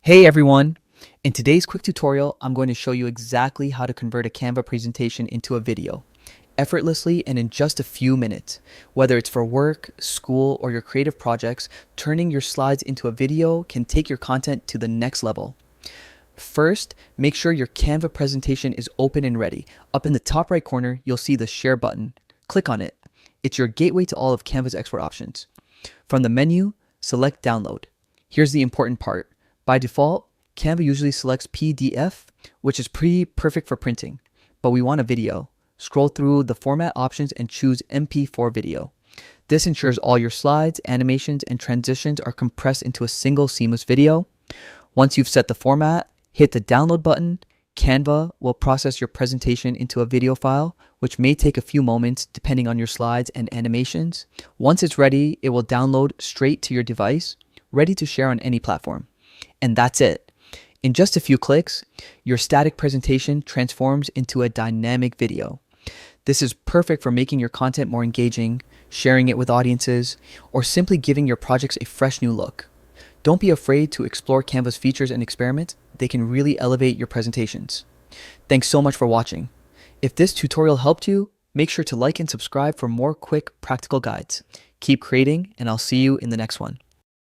Hey everyone! In today's quick tutorial, I'm going to show you exactly how to convert a Canva presentation into a video, effortlessly and in just a few minutes. Whether it's for work, school, or your creative projects, turning your slides into a video can take your content to the next level. First, make sure your Canva presentation is open and ready. Up in the top right corner, you'll see the Share button. Click on it. It's your gateway to all of Canva's export options. From the menu, select Download. Here's the important part. By default, Canva usually selects PDF, which is pretty perfect for printing, but we want a video. Scroll through the format options and choose MP4 video. This ensures all your slides, animations, and transitions are compressed into a single seamless video. Once you've set the format, hit the download button. Canva will process your presentation into a video file, which may take a few moments depending on your slides and animations. Once it's ready, it will download straight to your device, ready to share on any platform. And that's it. In just a few clicks, your static presentation transforms into a dynamic video. This is perfect for making your content more engaging, sharing it with audiences, or simply giving your projects a fresh new look. Don't be afraid to explore Canva's features and experiment. They can really elevate your presentations. Thanks so much for watching. If this tutorial helped you, make sure to like and subscribe for more quick, practical guides. Keep creating, and I'll see you in the next one.